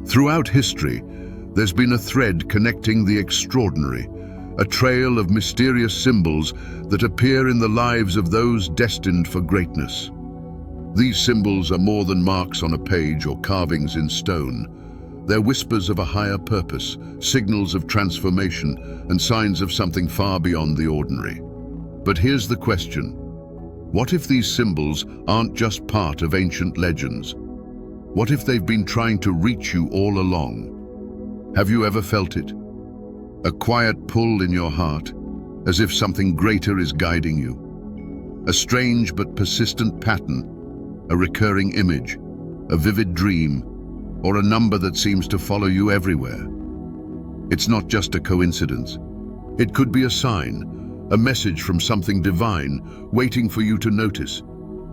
Throughout history, there's been a thread connecting the extraordinary, a trail of mysterious symbols that appear in the lives of those destined for greatness. These symbols are more than marks on a page or carvings in stone. They're whispers of a higher purpose, signals of transformation, and signs of something far beyond the ordinary. But here's the question. What if these symbols aren't just part of ancient legends? What if they've been trying to reach you all along? Have you ever felt it? A quiet pull in your heart, as if something greater is guiding you. A strange but persistent pattern, a recurring image, a vivid dream, or a number that seems to follow you everywhere. It's not just a coincidence. It could be a sign, a message from something divine waiting for you to notice.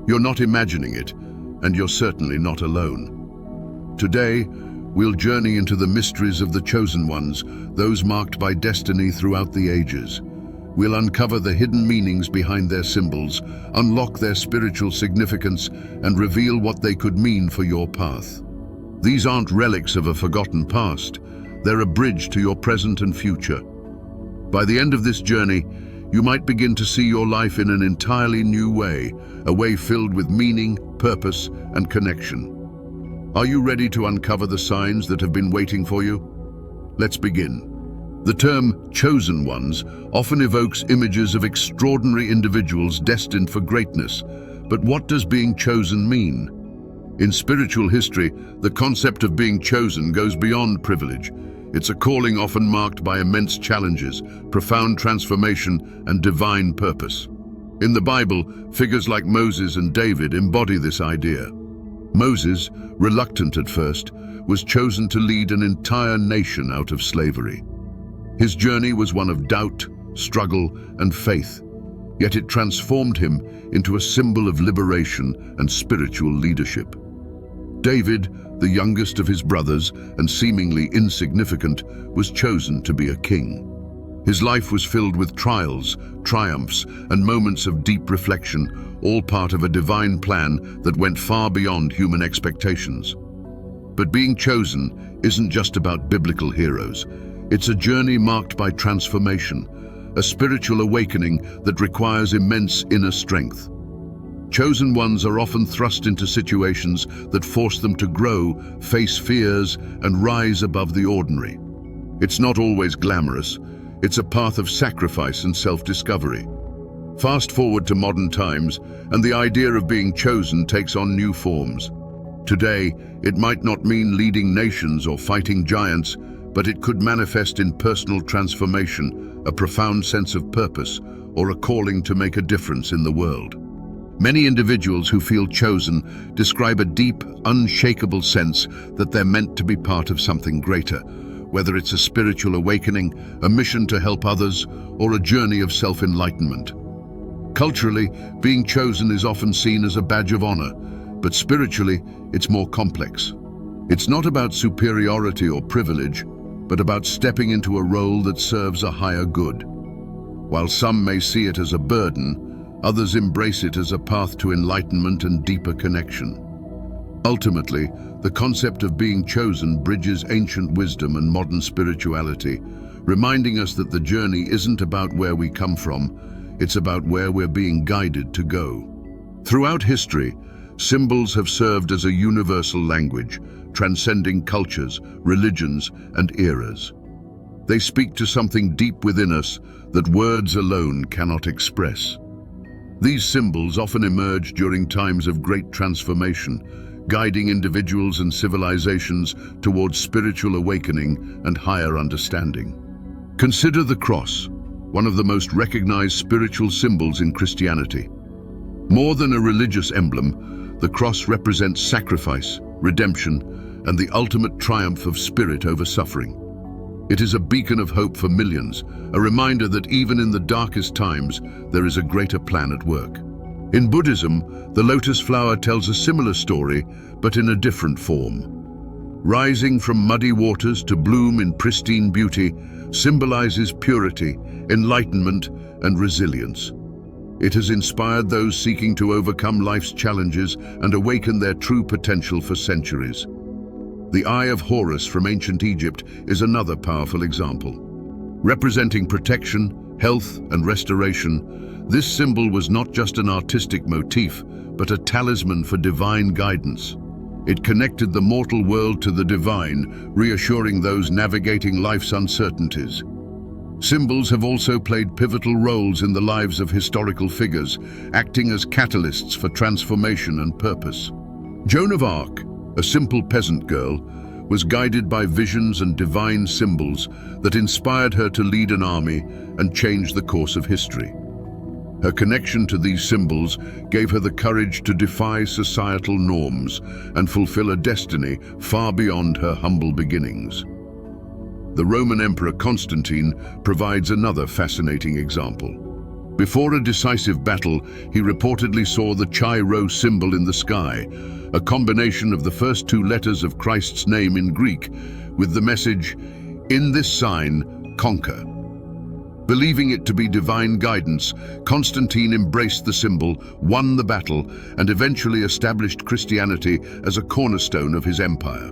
You're not imagining it, and you're certainly not alone. Today, we'll journey into the mysteries of the chosen ones, those marked by destiny throughout the ages. We'll uncover the hidden meanings behind their symbols, unlock their spiritual significance, and reveal what they could mean for your path. These aren't relics of a forgotten past. They're a bridge to your present and future. By the end of this journey, you might begin to see your life in an entirely new way, a way filled with meaning, purpose, and connection. Are you ready to uncover the signs that have been waiting for you? Let's begin. The term chosen ones often evokes images of extraordinary individuals destined for greatness. But what does being chosen mean? In spiritual history, the concept of being chosen goes beyond privilege. It's a calling often marked by immense challenges, profound transformation, and divine purpose. In the Bible, figures like Moses and David embody this idea. Moses, reluctant at first, was chosen to lead an entire nation out of slavery. His journey was one of doubt, struggle, and faith, yet it transformed him into a symbol of liberation and spiritual leadership. David, the youngest of his brothers and seemingly insignificant, was chosen to be a king. His life was filled with trials, triumphs, and moments of deep reflection, all part of a divine plan that went far beyond human expectations. But being chosen isn't just about biblical heroes. It's a journey marked by transformation, a spiritual awakening that requires immense inner strength. Chosen ones are often thrust into situations that force them to grow, face fears, and rise above the ordinary. It's not always glamorous. It's a path of sacrifice and self-discovery. Fast forward to modern times, and the idea of being chosen takes on new forms. Today, it might not mean leading nations or fighting giants, but it could manifest in personal transformation, a profound sense of purpose, or a calling to make a difference in the world. Many individuals who feel chosen describe a deep, unshakable sense that they're meant to be part of something greater, whether it's a spiritual awakening, a mission to help others, or a journey of self-enlightenment. Culturally, being chosen is often seen as a badge of honor, but spiritually, it's more complex. It's not about superiority or privilege, but about stepping into a role that serves a higher good. While some may see it as a burden, others embrace it as a path to enlightenment and deeper connection. Ultimately, the concept of being chosen bridges ancient wisdom and modern spirituality, reminding us that the journey isn't about where we come from, it's about where we're being guided to go. Throughout history, symbols have served as a universal language, transcending cultures, religions, and eras. They speak to something deep within us that words alone cannot express. These symbols often emerge during times of great transformation, guiding individuals and civilizations towards spiritual awakening and higher understanding. Consider the cross, one of the most recognized spiritual symbols in Christianity. More than a religious emblem, the cross represents sacrifice, redemption, and the ultimate triumph of spirit over suffering. It is a beacon of hope for millions, a reminder that even in the darkest times, there is a greater plan at work. In Buddhism, the lotus flower tells a similar story, but in a different form. Rising from muddy waters to bloom in pristine beauty symbolizes purity, enlightenment, and resilience. It has inspired those seeking to overcome life's challenges and awaken their true potential for centuries. The Eye of Horus from ancient Egypt is another powerful example. Representing protection, health, and restoration, this symbol was not just an artistic motif, but a talisman for divine guidance. It connected the mortal world to the divine, reassuring those navigating life's uncertainties. Symbols have also played pivotal roles in the lives of historical figures, acting as catalysts for transformation and purpose. Joan of Arc, a simple peasant girl, was guided by visions and divine symbols that inspired her to lead an army and change the course of history. Her connection to these symbols gave her the courage to defy societal norms and fulfill a destiny far beyond her humble beginnings. The Roman Emperor Constantine provides another fascinating example. Before a decisive battle, he reportedly saw the Chi-Rho symbol in the sky, a combination of the first two letters of Christ's name in Greek, with the message, "In this sign, conquer." Believing it to be divine guidance, Constantine embraced the symbol, won the battle, and eventually established Christianity as a cornerstone of his empire.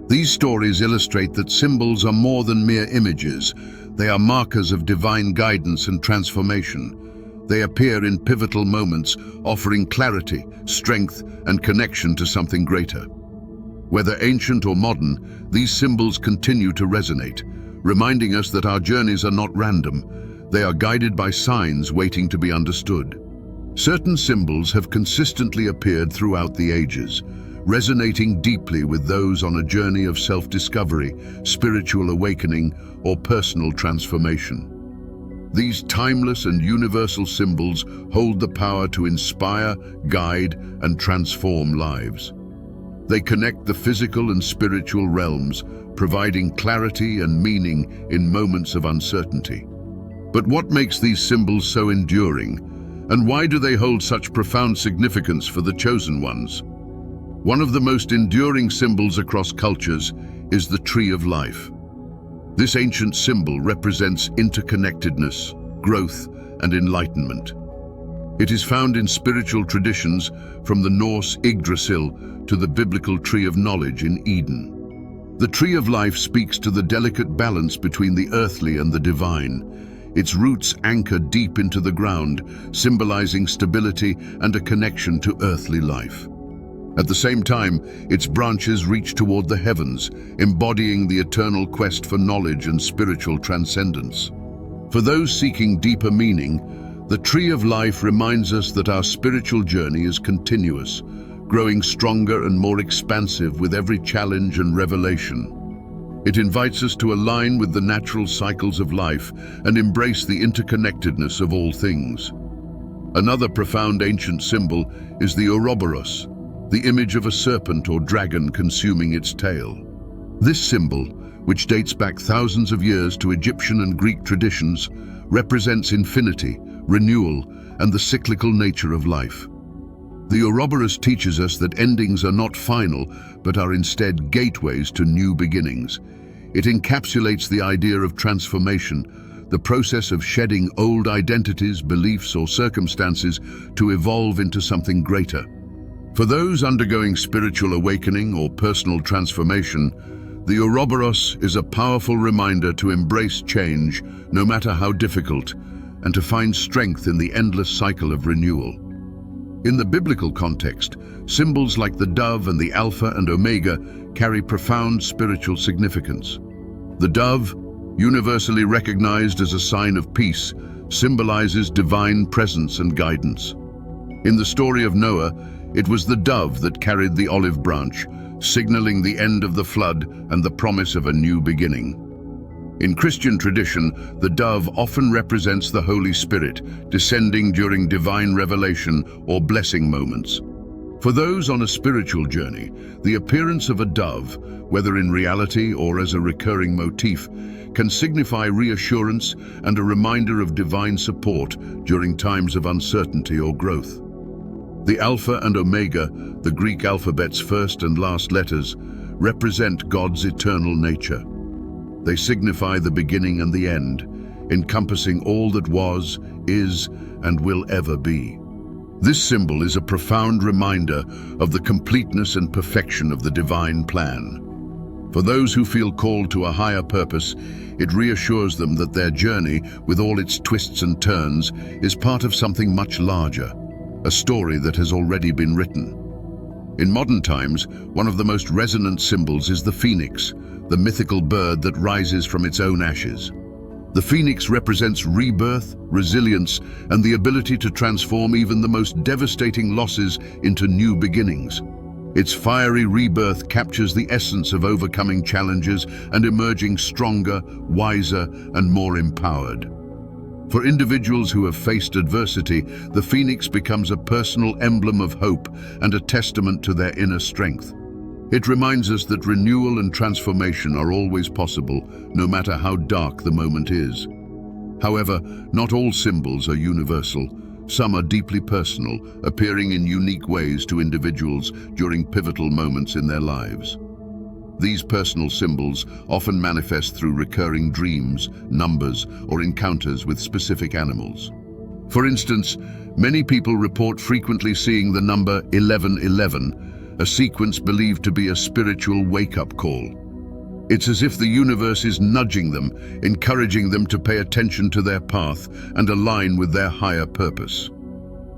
These stories illustrate that symbols are more than mere images. They are markers of divine guidance and transformation. They appear in pivotal moments, offering clarity, strength, and connection to something greater. Whether ancient or modern, these symbols continue to resonate, reminding us that our journeys are not random. They are guided by signs waiting to be understood. Certain symbols have consistently appeared throughout the ages, resonating deeply with those on a journey of self-discovery, spiritual awakening, or personal transformation. These timeless and universal symbols hold the power to inspire, guide, and transform lives. They connect the physical and spiritual realms, providing clarity and meaning in moments of uncertainty. But what makes these symbols so enduring, and why do they hold such profound significance for the chosen ones? One of the most enduring symbols across cultures is the Tree of Life. This ancient symbol represents interconnectedness, growth, and enlightenment. It is found in spiritual traditions, from the Norse Yggdrasil to the biblical Tree of Knowledge in Eden. The Tree of Life speaks to the delicate balance between the earthly and the divine. Its roots anchor deep into the ground, symbolizing stability and a connection to earthly life. At the same time, its branches reach toward the heavens, embodying the eternal quest for knowledge and spiritual transcendence. For those seeking deeper meaning, the Tree of Life reminds us that our spiritual journey is continuous, growing stronger and more expansive with every challenge and revelation. It invites us to align with the natural cycles of life and embrace the interconnectedness of all things. Another profound ancient symbol is the Ouroboros, the image of a serpent or dragon consuming its tail. This symbol, which dates back thousands of years to Egyptian and Greek traditions, represents infinity, renewal, and the cyclical nature of life. The Ouroboros teaches us that endings are not final, but are instead gateways to new beginnings. It encapsulates the idea of transformation, the process of shedding old identities, beliefs, or circumstances to evolve into something greater. For those undergoing spiritual awakening or personal transformation, the Ouroboros is a powerful reminder to embrace change, no matter how difficult, and to find strength in the endless cycle of renewal. In the biblical context, symbols like the dove and the Alpha and Omega carry profound spiritual significance. The dove, universally recognized as a sign of peace, symbolizes divine presence and guidance. In the story of Noah, it was the dove that carried the olive branch, signaling the end of the flood and the promise of a new beginning. In Christian tradition, the dove often represents the Holy Spirit, descending during divine revelation or blessing moments. For those on a spiritual journey, the appearance of a dove, whether in reality or as a recurring motif, can signify reassurance and a reminder of divine support during times of uncertainty or growth. The Alpha and Omega, the Greek alphabet's first and last letters, represent God's eternal nature. They signify the beginning and the end, encompassing all that was, is, and will ever be. This symbol is a profound reminder of the completeness and perfection of the divine plan. For those who feel called to a higher purpose, it reassures them that their journey, with all its twists and turns, is part of something much larger, a story that has already been written. In modern times, one of the most resonant symbols is the phoenix, the mythical bird that rises from its own ashes. The phoenix represents rebirth, resilience, and the ability to transform even the most devastating losses into new beginnings. Its fiery rebirth captures the essence of overcoming challenges and emerging stronger, wiser, and more empowered. For individuals who have faced adversity, the phoenix becomes a personal emblem of hope and a testament to their inner strength. It reminds us that renewal and transformation are always possible, no matter how dark the moment is. However, not all symbols are universal. Some are deeply personal, appearing in unique ways to individuals during pivotal moments in their lives. These personal symbols often manifest through recurring dreams, numbers, or encounters with specific animals. For instance, many people report frequently seeing the number 1111, a sequence believed to be a spiritual wake-up call. It's as if the universe is nudging them, encouraging them to pay attention to their path and align with their higher purpose.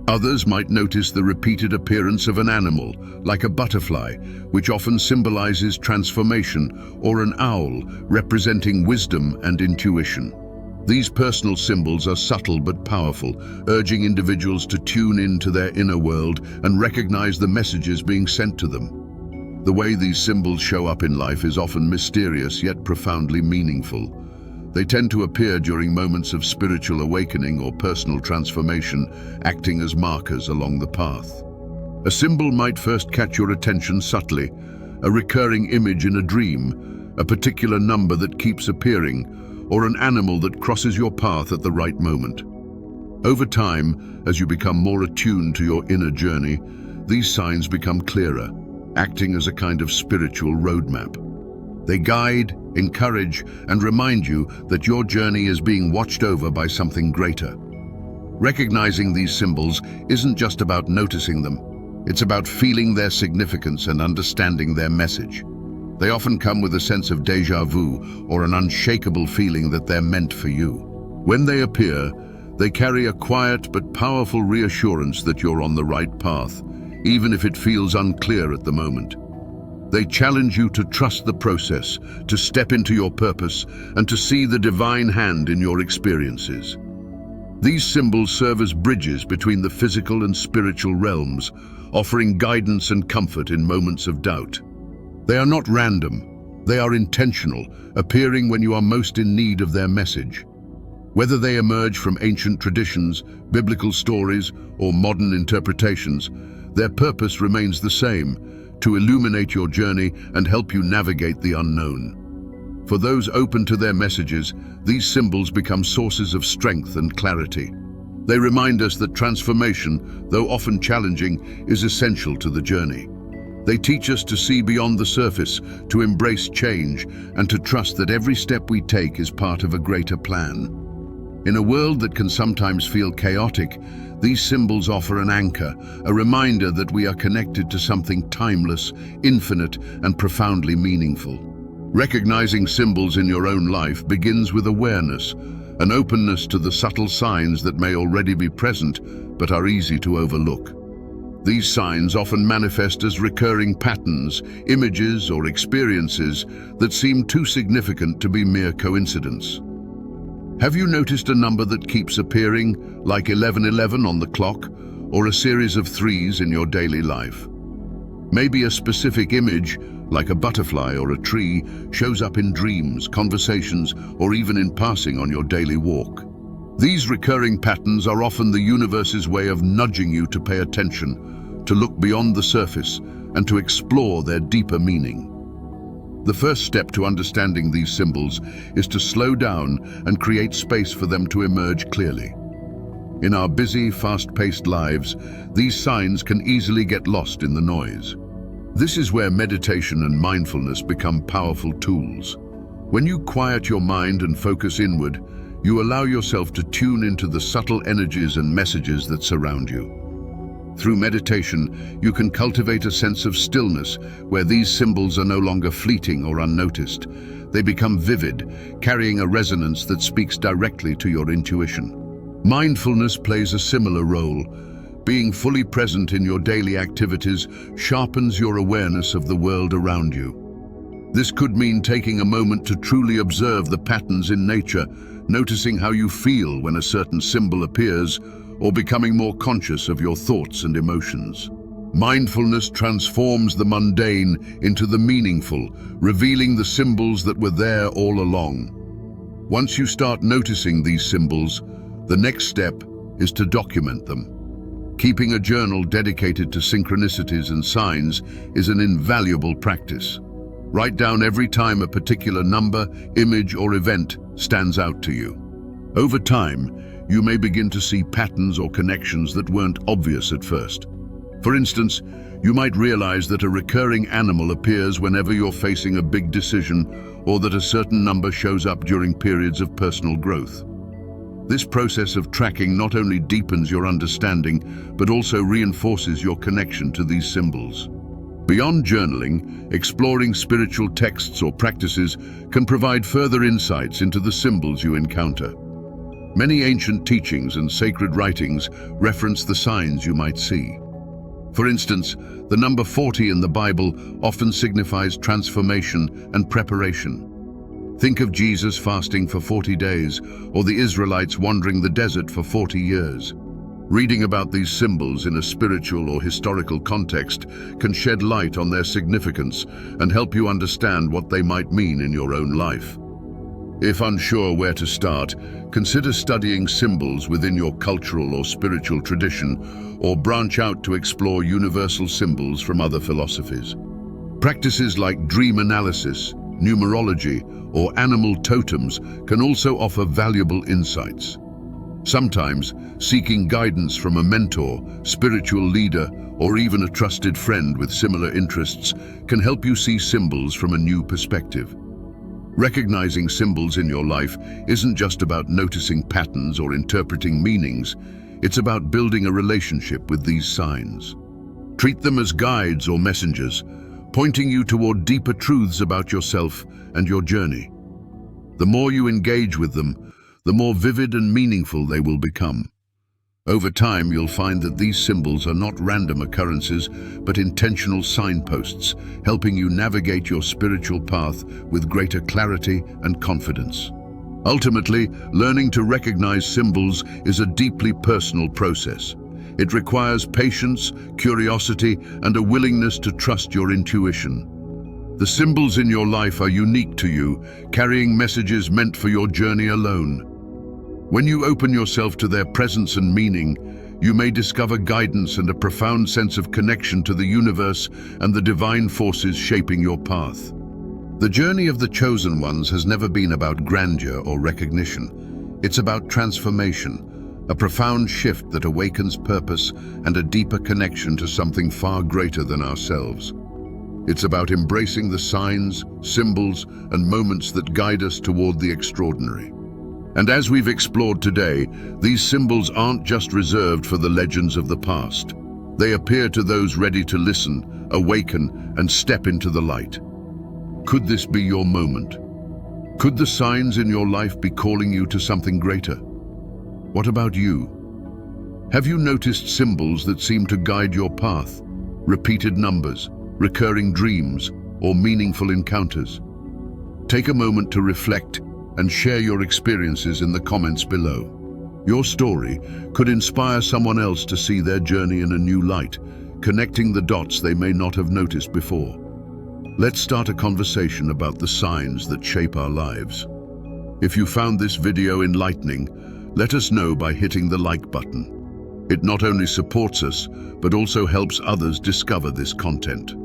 Others might notice the repeated appearance of an animal, like a butterfly, which often symbolizes transformation, or an owl, representing wisdom and intuition. These personal symbols are subtle but powerful, urging individuals to tune into their inner world and recognize the messages being sent to them. The way these symbols show up in life is often mysterious yet profoundly meaningful. They tend to appear during moments of spiritual awakening or personal transformation, acting as markers along the path. A symbol might first catch your attention subtly, a recurring image in a dream, a particular number that keeps appearing, or an animal that crosses your path at the right moment. Over time, as you become more attuned to your inner journey, these signs become clearer, acting as a kind of spiritual roadmap. They guide, encourage, and remind you that your journey is being watched over by something greater. Recognizing these symbols isn't just about noticing them, it's about feeling their significance and understanding their message. They often come with a sense of déjà vu or an unshakable feeling that they're meant for you. When they appear, they carry a quiet but powerful reassurance that you're on the right path, even if it feels unclear at the moment. They challenge you to trust the process, to step into your purpose, and to see the divine hand in your experiences. These symbols serve as bridges between the physical and spiritual realms, offering guidance and comfort in moments of doubt. They are not random, they are intentional, appearing when you are most in need of their message. Whether they emerge from ancient traditions, biblical stories, or modern interpretations, their purpose remains the same: to illuminate your journey and help you navigate the unknown. For those open to their messages, these symbols become sources of strength and clarity. They remind us that transformation, though often challenging, is essential to the journey. They teach us to see beyond the surface, to embrace change, and to trust that every step we take is part of a greater plan. In a world that can sometimes feel chaotic, these symbols offer an anchor, a reminder that we are connected to something timeless, infinite, and profoundly meaningful. Recognizing symbols in your own life begins with awareness, an openness to the subtle signs that may already be present but are easy to overlook. These signs often manifest as recurring patterns, images, or experiences that seem too significant to be mere coincidence. Have you noticed a number that keeps appearing, like 1111 on the clock, or a series of threes in your daily life? Maybe a specific image, like a butterfly or a tree, shows up in dreams, conversations, or even in passing on your daily walk. These recurring patterns are often the universe's way of nudging you to pay attention, to look beyond the surface, and to explore their deeper meaning. The first step to understanding these symbols is to slow down and create space for them to emerge clearly. In our busy, fast-paced lives, these signs can easily get lost in the noise. This is where meditation and mindfulness become powerful tools. When you quiet your mind and focus inward, you allow yourself to tune into the subtle energies and messages that surround you. Through meditation, you can cultivate a sense of stillness where these symbols are no longer fleeting or unnoticed. They become vivid, carrying a resonance that speaks directly to your intuition. Mindfulness plays a similar role. Being fully present in your daily activities sharpens your awareness of the world around you. This could mean taking a moment to truly observe the patterns in nature, noticing how you feel when a certain symbol appears, or becoming more conscious of your thoughts and emotions. Mindfulness transforms the mundane into the meaningful, revealing the symbols that were there all along. Once you start noticing these symbols, the next step is to document them. Keeping a journal dedicated to synchronicities and signs is an invaluable practice. Write down every time a particular number, image, or event stands out to you. Over time, you may begin to see patterns or connections that weren't obvious at first. For instance, you might realize that a recurring animal appears whenever you're facing a big decision, or that a certain number shows up during periods of personal growth. This process of tracking not only deepens your understanding, but also reinforces your connection to these symbols. Beyond journaling, exploring spiritual texts or practices can provide further insights into the symbols you encounter. Many ancient teachings and sacred writings reference the signs you might see. For instance, the number 40 in the Bible often signifies transformation and preparation. Think of Jesus fasting for 40 days, or the Israelites wandering the desert for 40 years. Reading about these symbols in a spiritual or historical context can shed light on their significance and help you understand what they might mean in your own life. If unsure where to start, consider studying symbols within your cultural or spiritual tradition, or branch out to explore universal symbols from other philosophies. Practices like dream analysis, numerology, or animal totems can also offer valuable insights. Sometimes, seeking guidance from a mentor, spiritual leader, or even a trusted friend with similar interests can help you see symbols from a new perspective. Recognizing symbols in your life isn't just about noticing patterns or interpreting meanings. It's about building a relationship with these signs. Treat them as guides or messengers, pointing you toward deeper truths about yourself and your journey. The more you engage with them, the more vivid and meaningful they will become. Over time, you'll find that these symbols are not random occurrences, but intentional signposts, helping you navigate your spiritual path with greater clarity and confidence. Ultimately, learning to recognize symbols is a deeply personal process. It requires patience, curiosity, and a willingness to trust your intuition. The symbols in your life are unique to you, carrying messages meant for your journey alone. When you open yourself to their presence and meaning, you may discover guidance and a profound sense of connection to the universe and the divine forces shaping your path. The journey of the chosen ones has never been about grandeur or recognition. It's about transformation, a profound shift that awakens purpose and a deeper connection to something far greater than ourselves. It's about embracing the signs, symbols, and moments that guide us toward the extraordinary. And as we've explored today, these symbols aren't just reserved for the legends of the past. They appear to those ready to listen, awaken, and step into the light. Could this be your moment? Could the signs in your life be calling you to something greater? What about you? Have you noticed symbols that seem to guide your path? Repeated numbers, recurring dreams, or meaningful encounters? Take a moment to reflect and share your experiences in the comments below. Your story could inspire someone else to see their journey in a new light, connecting the dots they may not have noticed before. Let's start a conversation about the signs that shape our lives. If you found this video enlightening, let us know by hitting the like button. It not only supports us, but also helps others discover this content.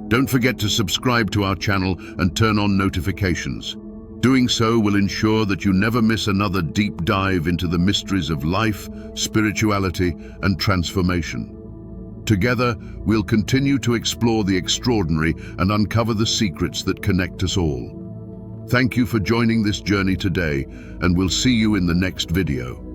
Don't forget to subscribe to our channel and turn on notifications. Doing so will ensure that you never miss another deep dive into the mysteries of life, spirituality, and transformation. Together, we'll continue to explore the extraordinary and uncover the secrets that connect us all. Thank you for joining this journey today, and we'll see you in the next video.